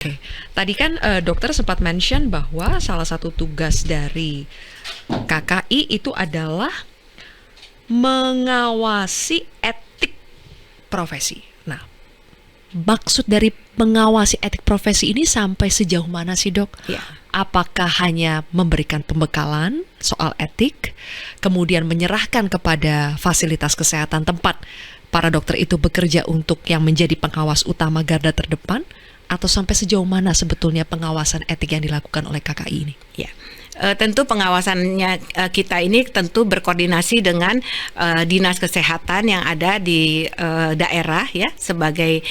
Oke, tadi kan dokter sempat mention bahwa salah satu tugas dari KKI itu adalah mengawasi etik profesi. Nah, maksud dari mengawasi etik profesi ini sampai sejauh mana sih, Dok? Ya. Apakah hanya memberikan pembekalan soal etik, kemudian menyerahkan kepada fasilitas kesehatan tempat para dokter itu bekerja untuk yang menjadi pengawas utama garda terdepan, atau sampai sejauh mana sebetulnya pengawasan etik yang dilakukan oleh KKI ini? Ya, tentu pengawasannya kita ini tentu berkoordinasi dengan dinas kesehatan yang ada di daerah ya sebagai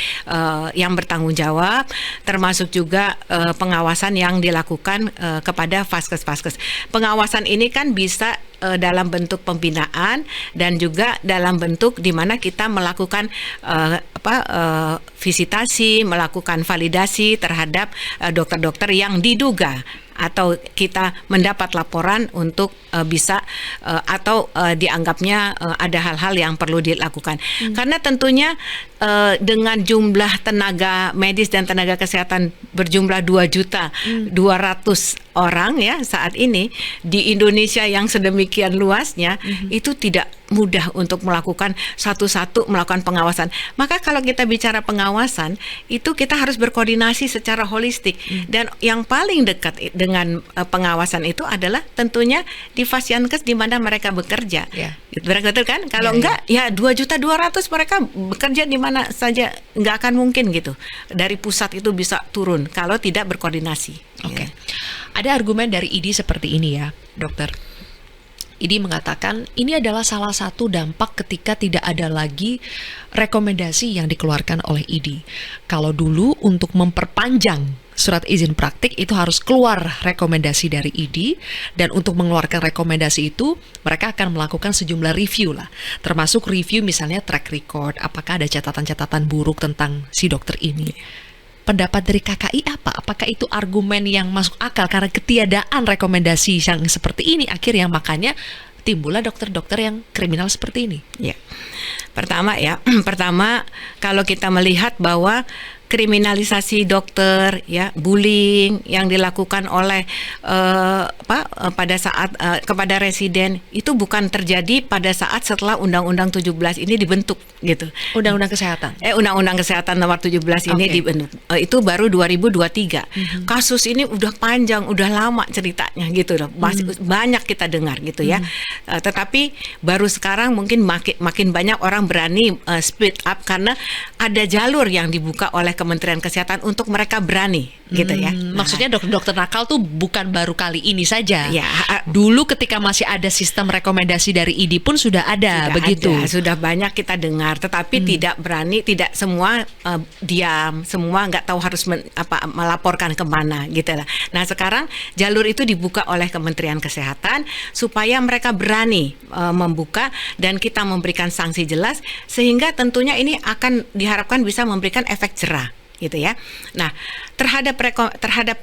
yang bertanggung jawab, termasuk juga pengawasan yang dilakukan kepada vaskes-vaskes. Pengawasan ini kan bisa dalam bentuk pembinaan dan juga dalam bentuk di mana kita melakukan visitasi, melakukan validasi terhadap dokter-dokter yang diduga atau kita mendapat laporan untuk bisa atau dianggapnya ada hal-hal yang perlu dilakukan. Karena tentunya dengan jumlah tenaga medis dan tenaga kesehatan berjumlah 2.200.000 orang ya saat ini di Indonesia yang sedemikian luasnya, itu tidak mudah untuk melakukan satu-satu melakukan pengawasan. Maka kalau kita bicara pengawasan, itu kita harus berkoordinasi secara holistik. Dan yang paling dekat dengan pengawasan itu adalah tentunya di Fasiankes di mana mereka bekerja. Betul kan? Kalau enggak ya 2.200.000 mereka bekerja di mana saja, enggak akan mungkin gitu. Dari pusat itu bisa turun kalau tidak berkoordinasi. Oke. Ada argumen dari ID seperti ini ya, dokter. ID mengatakan ini adalah salah satu dampak ketika tidak ada lagi rekomendasi yang dikeluarkan oleh ID. Kalau dulu untuk memperpanjang surat izin praktik itu harus keluar rekomendasi dari ID, dan untuk mengeluarkan rekomendasi itu mereka akan melakukan sejumlah review lah, termasuk review misalnya track record, apakah ada catatan-catatan buruk tentang si dokter ini. Pendapat dari KKI apa? Apakah itu argumen yang masuk akal karena ketiadaan rekomendasi yang seperti ini akhirnya makanya timbullah dokter-dokter yang kriminal seperti ini? Ya. Pertama kalau kita melihat bahwa kriminalisasi dokter ya, bullying yang dilakukan oleh pada saat kepada residen itu bukan terjadi pada saat setelah Undang-Undang 17 ini dibentuk gitu. Undang-Undang Kesehatan. Undang-Undang Kesehatan nomor 17 ini dibentuk. Itu baru 2023. Kasus ini udah panjang, udah lama ceritanya gitu loh. Banyak kita dengar gitu ya. Tetapi baru sekarang mungkin makin banyak orang berani speed up karena ada jalur yang dibuka oleh Kementerian Kesehatan untuk mereka berani gitu ya. Maksudnya dokter nakal tuh bukan baru kali ini saja. Ya, dulu ketika masih ada sistem rekomendasi dari ID pun sudah ada begitu. Sudah banyak kita dengar, tetapi tidak berani, tidak semua diam, semua nggak tahu harus melaporkan kemana gitu lah. Nah sekarang jalur itu dibuka oleh Kementerian Kesehatan supaya mereka berani membuka dan kita memberikan sanksi jelas sehingga tentunya ini akan diharapkan bisa memberikan efek jerah gitu ya. Nah, terhadap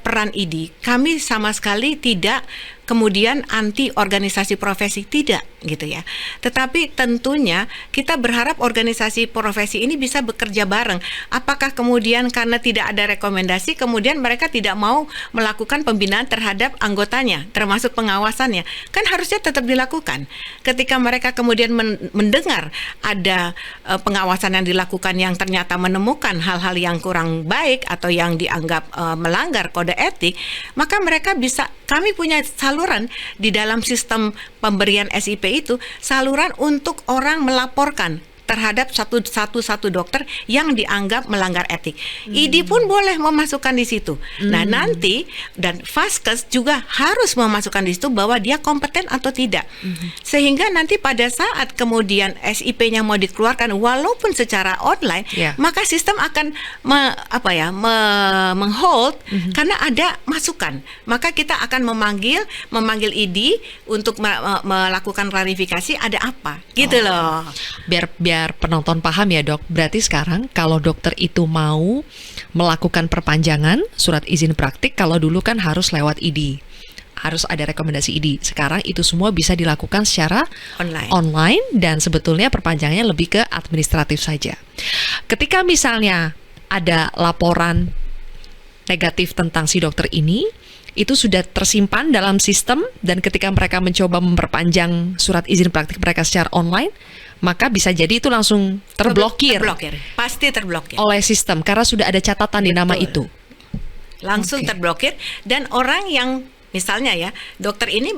peran ID, kami sama sekali tidak kemudian anti organisasi profesi, tidak gitu ya. Tetapi tentunya kita berharap organisasi profesi ini bisa bekerja bareng. Apakah kemudian karena tidak ada rekomendasi kemudian mereka tidak mau melakukan pembinaan terhadap anggotanya, termasuk pengawasannya? Kan harusnya tetap dilakukan. Ketika mereka kemudian mendengar ada pengawasan yang dilakukan yang ternyata menemukan hal-hal yang kurang baik atau yang dianggap melanggar kode etik, maka mereka bisa, kami punya saluran di dalam sistem pemberian SIP itu, saluran untuk orang melaporkan terhadap satu dokter yang dianggap melanggar etik. ID pun boleh memasukkan di situ. Nah nanti dan Vaskes juga harus memasukkan di situ bahwa dia kompeten atau tidak. Sehingga nanti pada saat kemudian SIP-nya mau dikeluarkan walaupun secara online, maka sistem akan menghold karena ada masukan. Maka kita akan memanggil ID untuk melakukan klarifikasi ada apa, gitu loh. Biar penonton paham ya dok, berarti sekarang kalau dokter itu mau melakukan perpanjangan surat izin praktik, kalau dulu kan harus lewat ID, harus ada rekomendasi ID. Sekarang itu semua bisa dilakukan secara online dan sebetulnya perpanjangannya lebih ke administratif saja. Ketika misalnya ada laporan negatif tentang si dokter ini itu sudah tersimpan dalam sistem, dan ketika mereka mencoba memperpanjang surat izin praktik mereka secara online, maka bisa jadi itu langsung terblokir pasti terblokir oleh sistem karena sudah ada catatan di nama itu. Langsung terblokir. Dan orang yang misalnya ya, dokter ini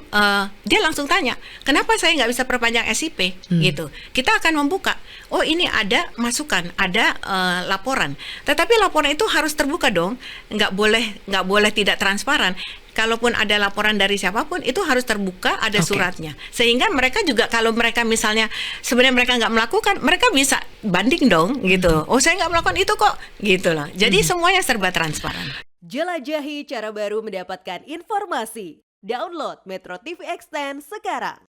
dia langsung tanya, kenapa saya nggak bisa perpanjang SIP gitu. Kita akan membuka, oh ini ada masukan, ada laporan. Tetapi laporan itu harus terbuka dong, nggak boleh tidak transparan. Kalaupun ada laporan dari siapapun, itu harus terbuka, ada suratnya. Sehingga mereka juga, kalau mereka misalnya sebenarnya mereka nggak melakukan, mereka bisa banding dong gitu. Oh saya nggak melakukan itu kok, gitu loh. Jadi semuanya serba transparan. Jelajahi cara baru mendapatkan informasi. Download Metro TV Extend sekarang.